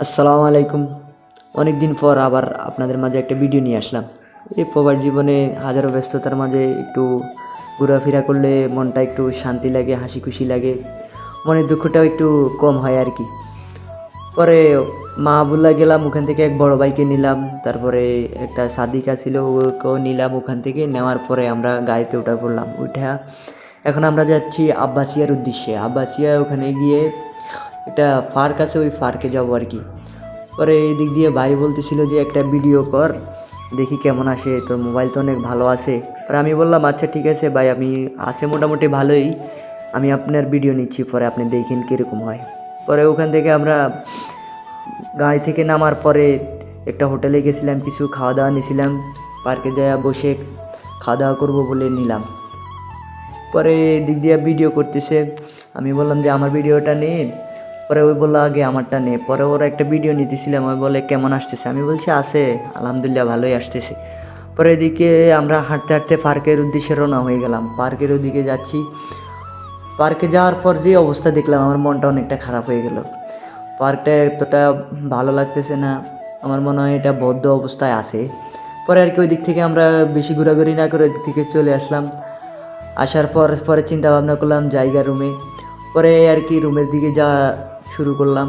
আসসালামু আলাইকুম। অনেক দিন পর আবার আপনাদের মাঝে একটা ভিডিও নিয়ে আসলাম। এই প্রবাস জীবনে হাজারো ব্যস্ততার মাঝে একটু ঘোরাফেরা করলে মনটা একটু শান্তি লাগে, হাসি খুশি লাগে, মনের দুঃখটাও একটু কম হয় আর কি। পরে মাহবুল্লাহ গেলাম, ওখান থেকে এক বড় ভাইকে নিলাম, তারপরে একটা সাদিকা ছিল ওকেও নিলাম। ওখান থেকে নেওয়ার পরে আমরা গাড়িতে উঠে পড়লাম। এখন আমরা যাচ্ছি আব্বাসিয়ার উদ্দেশ্যে। আব্বাসিয়া ওখানে গিয়ে একটা পার্ক আছে, ওই পার্কে যাবো আর কি। পরে এই দিক দিয়ে ভাই বলতেছিল যে একটা ভিডিও কর, দেখি কেমন আসে, তোর মোবাইল তো অনেক ভালো আছে। পরে আমি বললাম আচ্ছা ঠিক আছে ভাই, আমি আছে মোটামুটি ভালোই, আমি আপনার ভিডিও নিচ্ছি, পরে আপনি দেখেন কীরকম হয়। পরে ওখান থেকে আমরা গাড়ি থেকে নামার পরে একটা হোটেলে গেছিলাম, কিছু খাওয়া দাওয়া নিয়েছিলাম, পার্কে যাওয়া বসে খাওয়া দাওয়া করবো বলে নিলাম। পরে দিক দিয়ে ভিডিও করতেছে, আমি বললাম যে আমার ভিডিওটা নে। পরে ওই বললো আগে আমারটা নে। পরে ওরা একটা ভিডিও নিতেছিলাম, ওই বলে কেমন আসতেছে, আমি বলছি আছে আলহামদুলিল্লাহ ভালোই আসতেছে। পরে এদিকে আমরা হাঁটতে হাঁটতে পার্কের উদ্দেশ্যে রওনা হয়ে গেলাম। পার্কের ওদিকে যাচ্ছি, পার্কে যাওয়ার পর যে অবস্থা দেখলাম আমার মনটা অনেকটা খারাপ হয়ে গেল। পার্কটা এতটা ভালো লাগতেছে না, আমার মনে হয় এটা বদ্ধ অবস্থায় আছে। পরে আর কি ওই দিক থেকে আমরা বেশি ঘোরাঘুরি না করে ওই দিক থেকে চলে আসলাম। আসার পর পরে চিন্তা ভাবনা করলাম জায়গা রুমে। পরে আর কি রুমের দিকে যাওয়া শুরু করলাম।